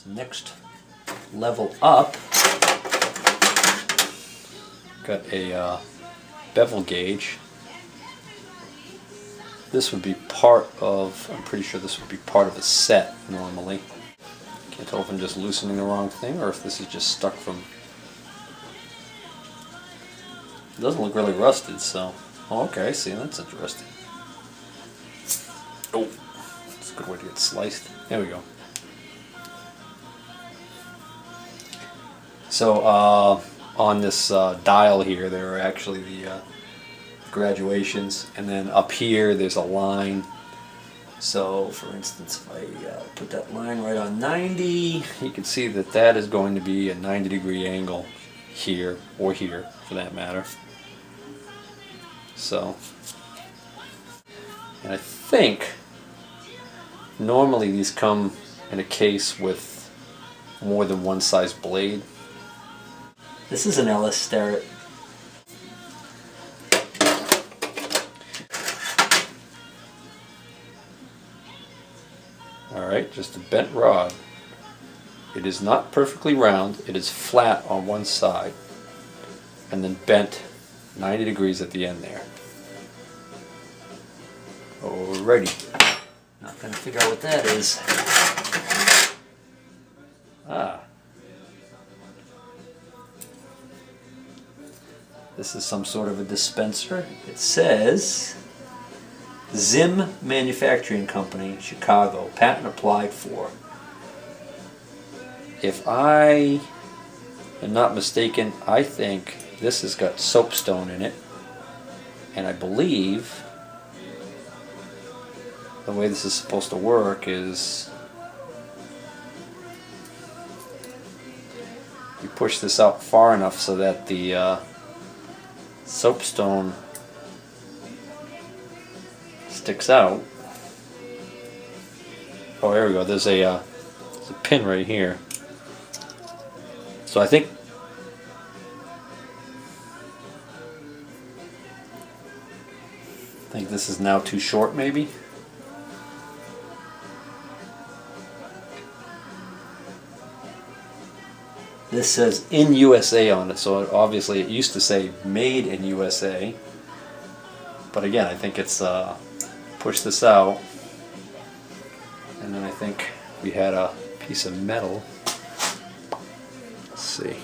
So next level up, got a bevel gauge. This would be part of, I'm pretty sure this would be part of a set normally. Can't tell if I'm just loosening the wrong thing or if this is just stuck from... It doesn't look really rusted, so... Oh, okay, I see, that's interesting. Oh, that's a good way to get sliced. There we go. So, on this dial here, there are actually the graduations, and then up here there's a line. So for instance, if I put that line right on 90, you can see that that is going to be a 90-degree angle here, or here for that matter. So, and I think normally these come in a case with more than one size blade. This is an Ellis Starrett. Alright, just a bent rod. It is not perfectly round, it is flat on one side and then bent 90 degrees at the end there. Alrighty. Not going to figure out what that is. Ah. This is some sort of a dispenser. It says Zim Manufacturing Company, Chicago, patent applied for. If I am not mistaken, I think this has got soapstone in it, and I believe the way this is supposed to work is you push this out far enough so that the soapstone sticks out. Oh, there we go. There's a pin right here. So I think this is now too short, maybe. This says in USA on it, so obviously it used to say made in USA. But again, I think it's push this out, and then I think we had a piece of metal. Let's see.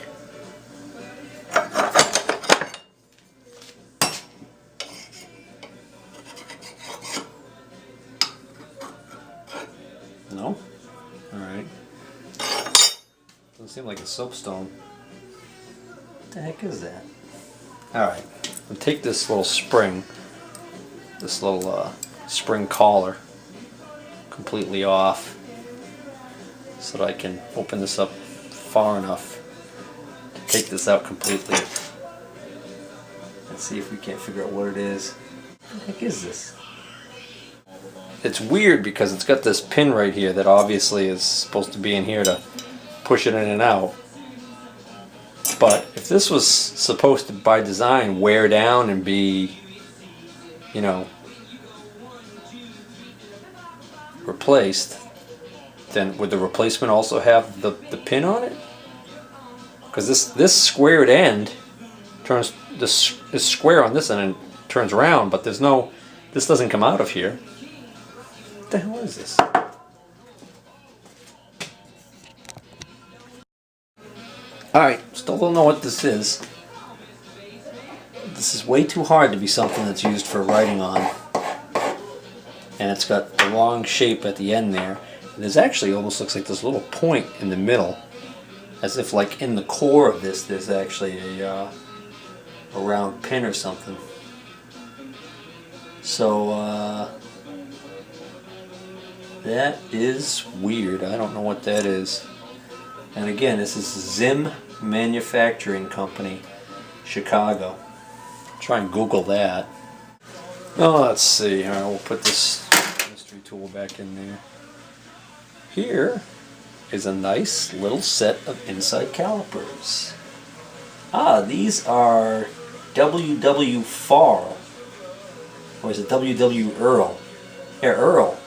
No? Alright. Doesn't seem like a soapstone. What the heck is that? Alright. I'll take this little spring, this little spring collar, completely off so that I can open this up far enough to take this out completely. Let's see if we can't figure out what it is. What the heck is this? It's weird because it's got this pin right here that obviously is supposed to be in here to push it in and out. But if this was supposed to, by design, wear down and be, you know, replaced, then would the replacement also have the pin on it? Because this squared end turns, this is square on this end and turns around, but there's no, this doesn't come out of here. What the hell is this? Alright, still don't know what this is. This is way too hard to be something that's used for writing on. And it's got a long shape at the end there. And there's actually almost looks like this little point in the middle. As if like in the core of this there's actually a round pin or something. So that is weird. I don't know what that is. And again, this is Zim Manufacturing Company, Chicago. Try and Google that. Oh, let's see. All right, we'll put this mystery tool back in there. Here is a nice little set of inside calipers. Ah, these are WW Farr. Or is it WW Earl? Yeah, Earl.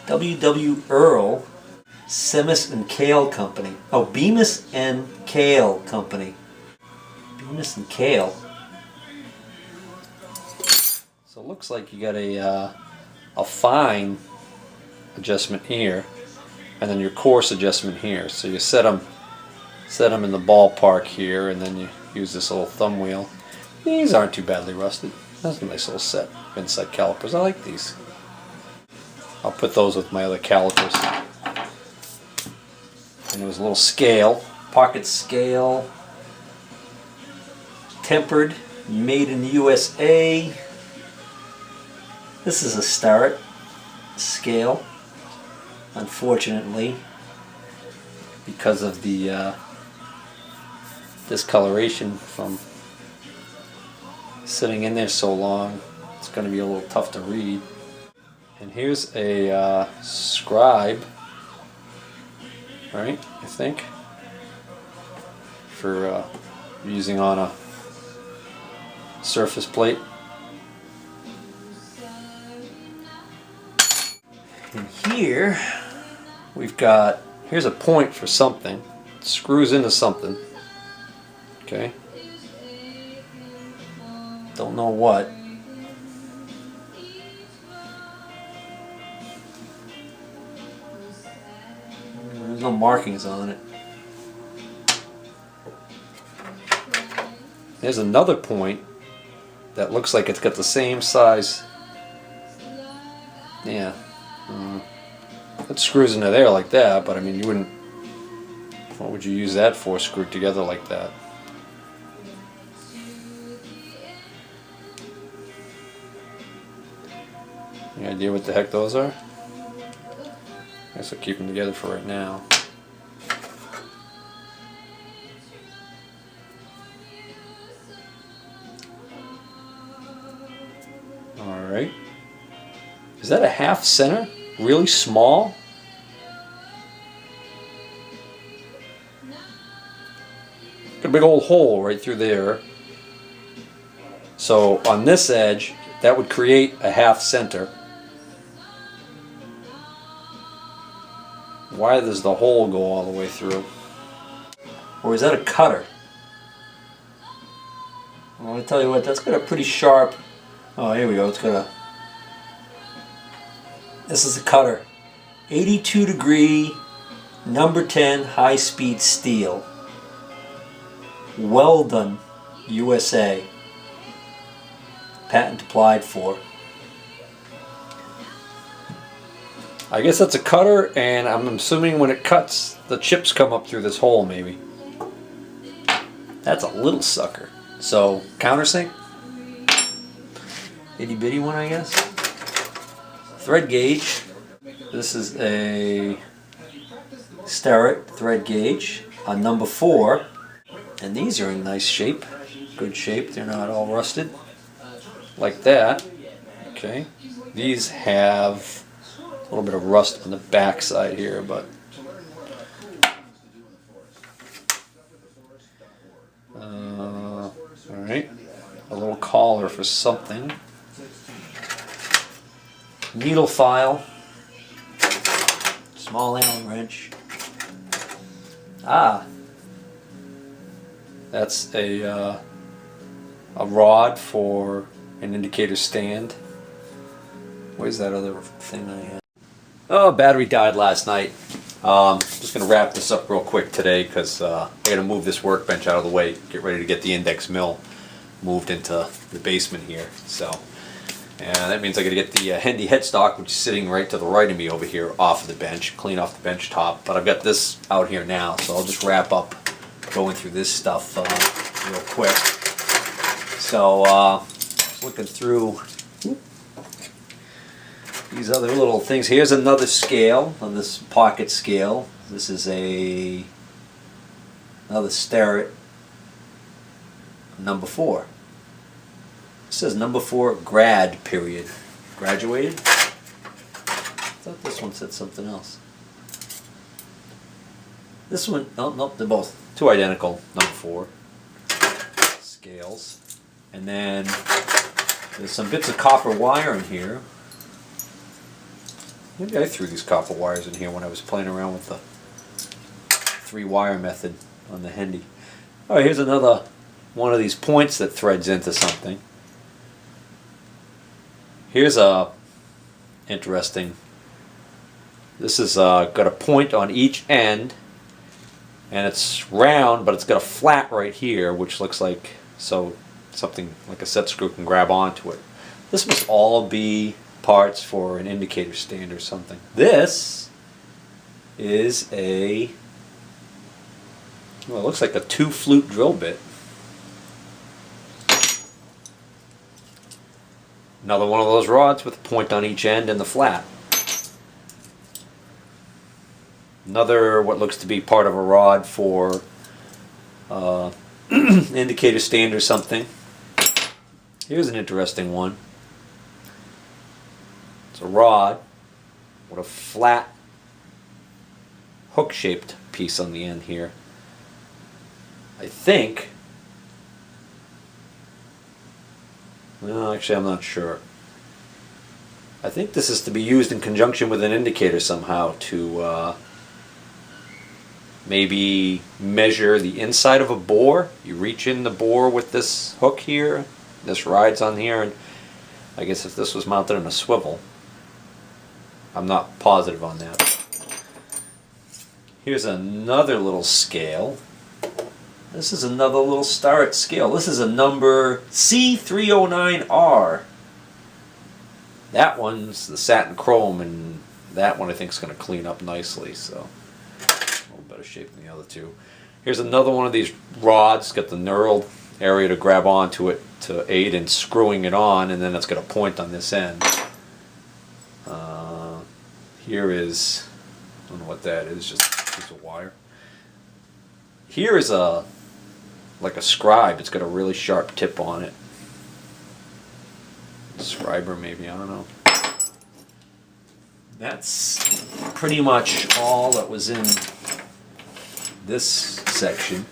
WW Earl Semis and Kale Company. Oh, Bemis and Kale Company. Bemis and Kale. So it looks like you got a fine adjustment here, and then your coarse adjustment here. So you set them in the ballpark here, and then you use this little thumb wheel. These aren't too badly rusted. That's a nice little set of inside calipers. I like these. I'll put those with my other calipers. And there was a little scale, pocket scale, tempered, made in the USA. This is a Starrett scale, unfortunately, because of the discoloration from sitting in there so long. It's going to be a little tough to read. And here's a scribe, right, I think, for using on a surface plate. And here we've got, here's a point for something. It screws into something. Okay. Don't know what. There's no markings on it. There's another point that looks like it's got the same size. Yeah. It screws into there like that, but I mean, you wouldn't. What would you use that for, screwed together like that? Any idea what the heck those are? I guess I'll keep them together for right now. Alright. Is that a half center? Really small? Got a big old hole right through there. So on this edge, that would create a half center. Why does the hole go all the way through? Or is that a cutter? I'm going to tell you what, that's got a pretty sharp... Oh, here we go. It's got a... This is a cutter. 82 degree, number 10 high-speed steel. Weldon, USA. Patent applied for. I guess that's a cutter, and I'm assuming when it cuts, the chips come up through this hole, maybe. That's a little sucker. So, countersink. Itty bitty one, I guess. Thread gauge. This is a Starrett thread gauge on number 4. And these are in nice shape. Good shape. They're not all rusted. Like that. Okay. These have a little bit of rust on the back side here, but alright. A little collar for something. Needle file. Small Allen wrench. Ah. That's a rod for an indicator stand. Where's that other thing I had? Oh, battery died last night. Just going to wrap this up real quick today because I got to move this workbench out of the way, get ready to get the index mill moved into the basement here. So, and that means I got to get the Hendy headstock, which is sitting right to the right of me over here, off of the bench, clean off the bench top. But I've got this out here now, so I'll just wrap up going through this stuff real quick. So, looking through these other little things. Here's another scale, on this pocket scale. This is another Starrett number 4. It says number 4 grad period. Graduated? I thought this one said something else. This one, nope, they're both two identical number 4 scales. And then there's some bits of copper wire in here. Maybe I threw these copper wires in here when I was playing around with the 3-wire method on the Hendy. Alright, here's another one of these points that threads into something. Here's a interesting. This is got a point on each end, and it's round, but it's got a flat right here, which looks like something like a set screw can grab onto it. This must all be parts for an indicator stand or something. This is well, it looks like a 2-flute drill bit. Another one of those rods with a point on each end and the flat. Another what looks to be part of a rod for indicator stand or something. Here's an interesting one. It's a rod with a flat hook-shaped piece on the end here. I think, well, actually I'm not sure. I think this is to be used in conjunction with an indicator somehow to maybe measure the inside of a bore. You reach in the bore with this hook here, this rides on here, and I guess if this was mounted in a swivel. I'm not positive on that. Here's another little scale. This is another little Starrett scale. This is a number C309R. That one's the satin chrome, and that one I think is going to clean up nicely, so a little better shape than the other two. Here's another one of these rods. Got the knurled area to grab onto it to aid in screwing it on, and then it's got a point on this end. Here is, I don't know what that is, just a piece of wire. Here is like a scribe. It's got a really sharp tip on it. Scriber maybe, I don't know. That's pretty much all that was in this section.